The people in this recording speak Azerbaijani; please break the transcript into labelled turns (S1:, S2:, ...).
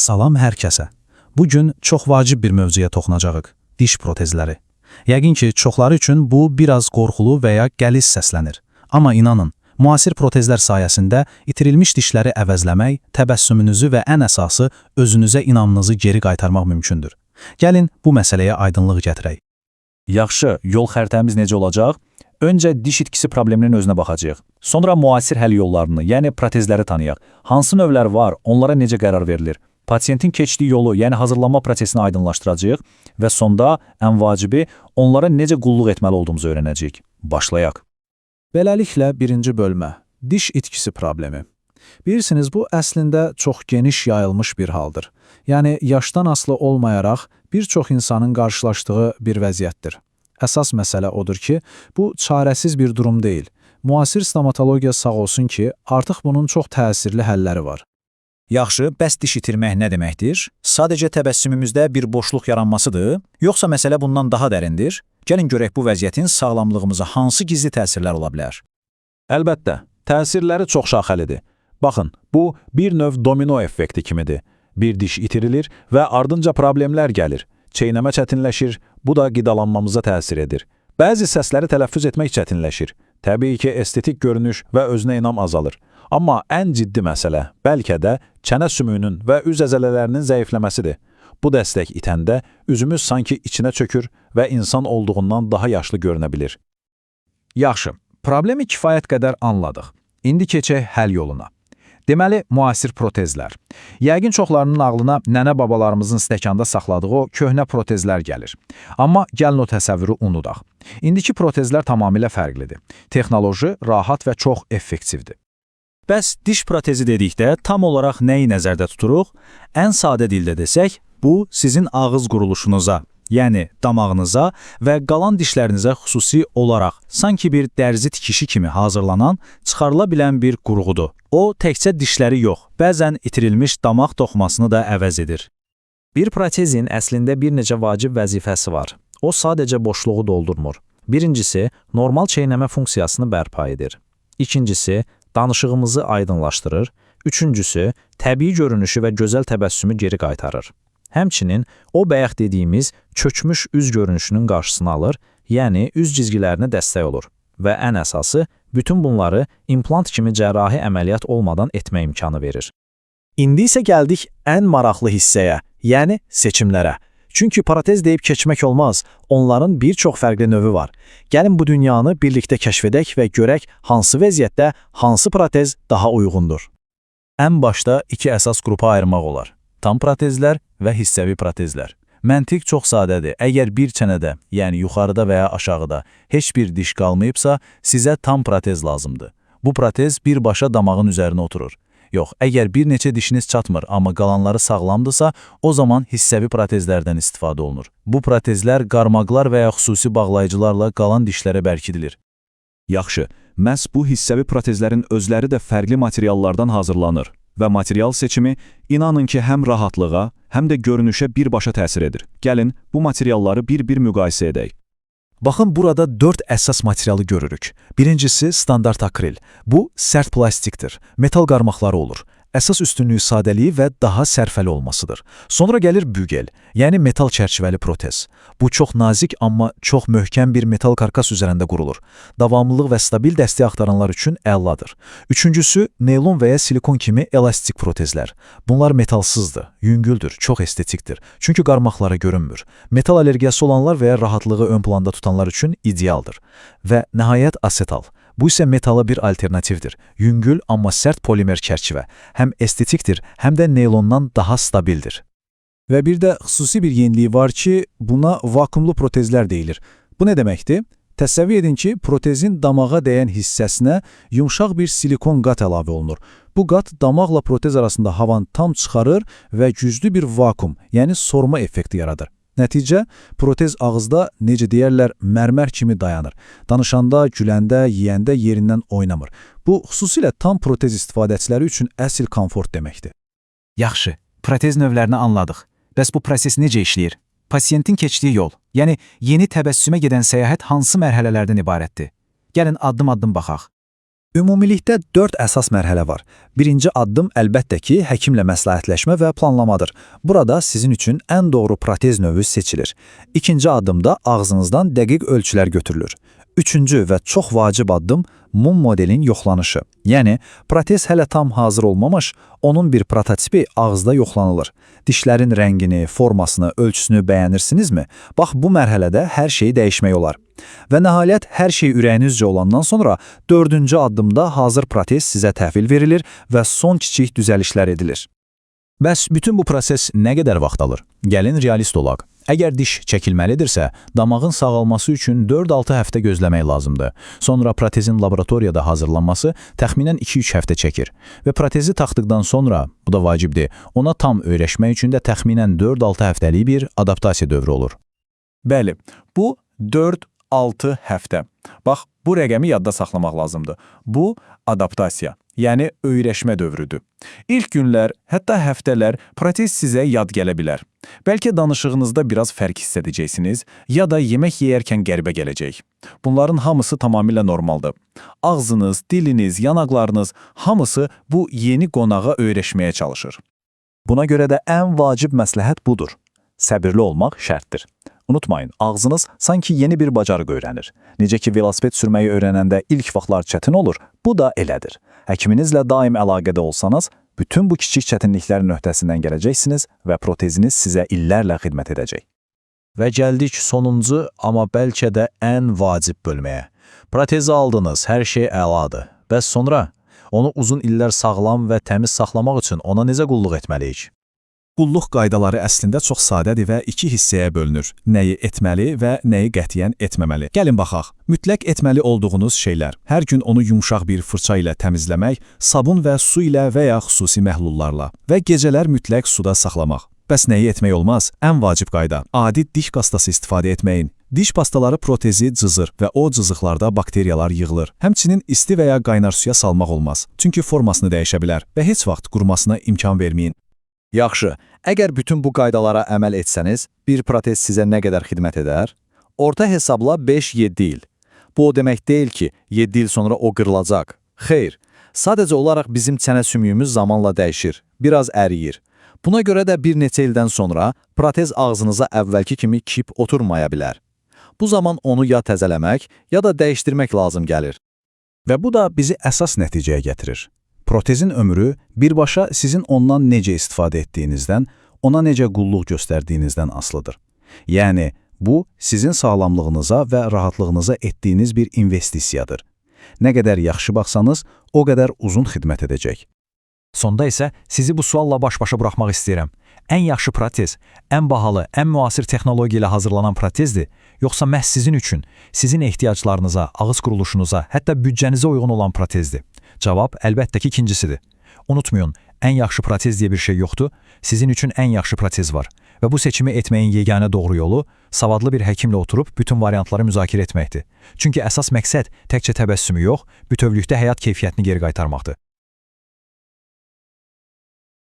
S1: Salam hər kəsə. Bugün çox vacib bir mövzuya toxunacağıq. Diş protezləri. Yəqin ki, çoxları üçün bu biraz qorxulu və ya qəliz səslənir. Amma inanın, müasir protezlər sayəsində itirilmiş dişləri əvəzləmək, təbəssümünüzü və ən əsası özünüzə inamınızı geri qaytarmaq mümkündür. Gəlin bu məsələyə aydınlıq gətirək.
S2: Yaxşı, yol xəritəmiz necə olacaq? Öncə diş itkisi probleminin özünə baxacağıq. Sonra müasir həll yollarını, yəni protezləri tanıyaq. Hansı növlər var, onlara necə qərar verilir? Pasiyentin keçdiyi yolu, yəni hazırlanma prosesini aydınlaşdıracağıq və sonda ən vacibi onlara necə qulluq etməli olduğumuzu öyrənəcəyik. Başlayaq.
S1: Beləliklə, birinci bölmə. Diş itkisi problemi. Bilirsiniz, bu əslində çox geniş yayılmış bir haldır. Yəni, yaşdan asılı olmayaraq bir çox insanın qarşılaşdığı bir vəziyyətdir. Əsas məsələ odur ki, bu çarəsiz bir durum deyil. Müasir stomatologiya sağ olsun ki, artıq bunun çox təsirli həlləri var.
S3: Yaxşı, bəs diş itirmək nə deməkdir? Sadəcə təbəssümümüzdə bir boşluq yaranmasıdır, yoxsa məsələ bundan daha dərindir? Gəlin görək bu vəziyyətin sağlamlığımıza hansı gizli təsirlər ola bilər?
S2: Əlbəttə, təsirləri çox şaxəlidir. Baxın, bu bir növ domino effekti kimidir. Bir diş itirilir və ardınca problemlər gəlir. Çeynəmə çətinləşir, bu da qidalanmamıza təsir edir. Bəzi səsləri tələffüz etmək çətinləşir. Təbii ki, estetik görünüş və özünə inam azalır. Amma ən ciddi məsələ bəlkə də çənə sümüyünün və üz əzələlərinin zəifləməsidir. Bu dəstək itəndə üzümüz sanki içinə çökür və insan olduğundan daha yaşlı görünə bilir.
S1: Yaxşı, problemi kifayət qədər anladıq. İndi keçək həll yoluna. Deməli, müasir protezlər. Yəqin çoxlarının ağlına nənə-babalarımızın stəkanda saxladığı o köhnə protezlər gəlir. Amma gəlin o təsəvvürü unudaq. İndiki protezlər tamamilə fərqlidir. Texnoloji, rahat və çox effektivdir.
S3: Bəs diş protezi dedikdə tam olaraq nəyi nəzərdə tuturuq? Ən sadə dildə desək, bu sizin ağız quruluşunuza, yəni damağınıza və qalan dişlərinizə xüsusi olaraq sanki bir dərzi tikişi kimi hazırlanan, çıxarıla bilən bir qurğudur. O, təkcə dişləri yox, bəzən itirilmiş damaq toxumasını da əvəz edir.
S4: Bir protezin əslində bir neçə vacib vəzifəsi var. O sadəcə boşluğu doldurmur. Birincisi, normal çeynəmə funksiyasını bərpa edir. İkincisi, danışığımızı aydınlaşdırır. Üçüncüsü, təbii görünüşü və gözəl təbəssümü geri qaytarır. Həmçinin, o bayaq dediyimiz çökmüş üz görünüşünün qarşısını alır, yəni üz cizgilərinə dəstək olur. Və ən əsası, bütün bunları implant kimi cərrahi əməliyyat olmadan etmə imkanı verir.
S3: İndi isə gəldik ən maraqlı hissəyə, yəni seçimlərə. Çünki protez deyib keçmək olmaz, onların bir çox fərqli növü var. Gəlin bu dünyanı birlikdə kəşf edək və görək hansı vəziyyətdə hansı protez daha uyğundur.
S1: Ən başda iki əsas qrupa ayırmaq olar. Tam protezlər və hissəvi protezlər. Məntiq çox sadədir. Əgər bir çənədə, yəni yuxarıda və ya aşağıda heç bir diş qalmayıbsa, sizə tam protez lazımdır. Bu protez birbaşa damağın üzərinə oturur. Yox, əgər bir neçə dişiniz çatmır, amma qalanları sağlamdırsa, o zaman hissəvi protezlərdən istifadə olunur. Bu protezlər qarmaqlar və ya xüsusi bağlayıcılarla qalan dişlərə bərkidilir.
S2: Yaxşı, məhz bu hissəvi protezlərin özləri də fərqli materiallardan hazırlanır və material seçimi inanın ki, həm rahatlığa, həm də görünüşə birbaşa təsir edir. Gəlin, bu materialları bir-bir müqayisə edək.
S3: Baxın, burada 4 əsas materialı görürük. Birincisi standart akril. Bu, sərt plastikdir. Metal qarmaqları olur. Əsas üstünlüyü sadəliyi və daha sərfəli olmasıdır. Sonra gəlir bügel, yəni metal çərçivəli protez. Bu çox nazik, amma çox möhkəm bir metal karkas üzərində qurulur. Davamlılıq və stabil dəstək axtaranlar üçün əladır. Üçüncüsü, neylon və ya silikon kimi elastik protezlər. Bunlar metalsızdır, yüngüldür, çox estetikdir. Çünki qarmaqlara görünmür. Metal allergiyası olanlar və ya rahatlığı ön planda tutanlar üçün idealdır. Və nəhayət asetal. Bu isə metala bir alternativdir. Yüngül, amma sərt polimer çərçivə. Həm estetikdir, həm də neylondan daha stabildir.
S1: Və bir də xüsusi bir yeniliyi var ki, buna vakuumlu protezlər deyilir. Bu nə deməkdir? Təsəvvür edin ki, protezin damağa dəyən hissəsinə yumşaq bir silikon qat əlavə olunur. Bu qat damaqla protez arasında havanı tam çıxarır və güclü bir vakuum, yəni sorma effekti yaradır. Nəticə, protez ağızda, necə deyərlər, mərmər kimi dayanır. Danışanda, güləndə, yeyəndə yerindən oynamır. Bu, xüsusilə tam protez istifadəçiləri üçün əsl komfort deməkdir.
S4: Yaxşı, protez növlərini anladıq. Bəs bu proses necə işləyir? Pasiyentin keçdiyi yol, yəni yeni təbəssümə gedən səyahət hansı mərhələlərdən ibarətdir? Gəlin addım-addım baxaq.
S3: Ümumilikdə 4 əsas mərhələ var. Birinci addım əlbəttə ki, həkimlə məsləhətləşmə və planlamadır. Burada sizin üçün ən doğru protez növü seçilir. İkinci addımda ağzınızdan dəqiq ölçülər götürülür. Üçüncü və çox vacib addım mum modelin yoxlanışı. Yəni, protez hələ tam hazır olmamış, onun bir prototipi ağızda yoxlanılır. Dişlərin rəngini, formasını, ölçüsünü bəyənirsinizmi? Bax, bu mərhələdə hər şeyi dəyişmək olar. Və nəhayət, hər şey ürəyinizcə olandan sonra 4-cü addımda hazır protez sizə təhvil verilir və son kiçik düzəlişlər edilir.
S2: Bəs bütün bu proses nə qədər vaxt alır? Gəlin realist olaq. Əgər diş çəkilməlidirsə, damağın sağalması üçün 4-6 həftə gözləmək lazımdır. Sonra protezin laboratoriyada hazırlanması təxminən 2-3 həftə çəkir. Və protezi taxdıqdan sonra, bu da vacibdir, ona tam öyrəşmək üçün də təxminən 4-6 həftəlik bir adaptasiya dövrü olur.
S1: Bəli, bu 4-6 həftə. Bax, bu rəqəmi yadda saxlamaq lazımdır. Bu adaptasiya, yəni öyrəşmə dövrüdür. İlk günlər, hətta həftələr protez sizə yad gələ bilər. Bəlkə danışığınızda biraz fərq hiss edəcəksiniz, ya da yemək yeyərkən qəribə gələcək. Bunların hamısı tamamilə normaldır. Ağzınız, diliniz, yanaqlarınız hamısı bu yeni qonağa öyrəşməyə çalışır. Buna görə də ən vacib məsləhət budur. Səbirli olmaq şərtdir. Unutmayın, ağzınız sanki yeni bir bacarıq öyrənir. Necə ki, velosiped sürməyi öyrənəndə ilk vaxtlar çətin olur, bu da elədir. Həkiminizlə daim əlaqədə olsanız, bütün bu kiçik çətinliklərin öhdəsindən gələcəksiniz və proteziniz sizə illərlə xidmət edəcək.
S2: Və gəldik sonuncu, amma bəlkə də ən vacib bölməyə. Protezi aldınız, hər şey əladır. Bəs sonra onu uzun illər sağlam və təmiz saxlamaq üçün ona necə qulluq etməliyik?
S3: Qulluq qaydaları əslində çox sadədir və 2 hissəyə bölünür. Nəyi etməli və nəyi qətiyyən etməməli. Gəlin baxaq. Mütləq etməli olduğunuz şeylər. Hər gün onu yumşaq bir fırça ilə təmizləmək, sabun və su ilə və ya xüsusi məhlullarla və gecələr mütləq suda saxlamaq. Bəs nəyi etmək olmaz? Ən vacib qayda. Adi diş pastası istifadə etməyin. Diş pastaları protezi cızır və o cızıqlarda bakteriyalar yığılır. Həmçinin isti və ya qaynar suya salmaq olmaz. Çünki formasını dəyişə bilər və heç vaxt qurumasına imkan verməyin.
S1: Yaxşı, əgər bütün bu qaydalara əməl etsəniz, bir protez sizə nə qədər xidmət edər? Orta hesabla 5-7 il. Bu o demək deyil ki, 7 il sonra o qırılacaq. Xeyr, sadəcə olaraq bizim çənə sümüyümüz zamanla dəyişir, biraz əriyir. Buna görə də bir neçə ildən sonra protez ağzınıza əvvəlki kimi kip oturmaya bilər. Bu zaman onu ya təzələmək, ya da dəyişdirmək lazım gəlir.
S3: Və bu da bizi əsas nəticəyə gətirir. Protezin ömrü birbaşa sizin ondan necə istifadə etdiyinizdən, ona necə qulluq göstərdiyinizdən asılıdır. Yəni, bu sizin sağlamlığınıza və rahatlığınıza etdiyiniz bir investisiyadır. Nə qədər yaxşı baxsanız, o qədər uzun xidmət edəcək.
S4: Sonda isə sizi bu sualla baş-başa buraxmaq istəyirəm. Ən yaxşı protez, ən bahalı, ən müasir texnologiya ilə hazırlanan protezdir, yoxsa məhz sizin üçün, sizin ehtiyaclarınıza, ağız quruluşunuza, hətta büdcənizə uyğun olan protezdir? Cavab əlbəttə ki, ikincisidir. Unutmayın, ən yaxşı protez deyə bir şey yoxdur, sizin üçün ən yaxşı protez var. Və bu seçimi etməyin yeganə doğru yolu savadlı bir həkimlə oturub bütün variantları müzakirə etməkdir. Çünki əsas məqsəd təkcə təbəssümü yox, bütövlükdə həyat keyfiyyətini geri qaytarmaqdır.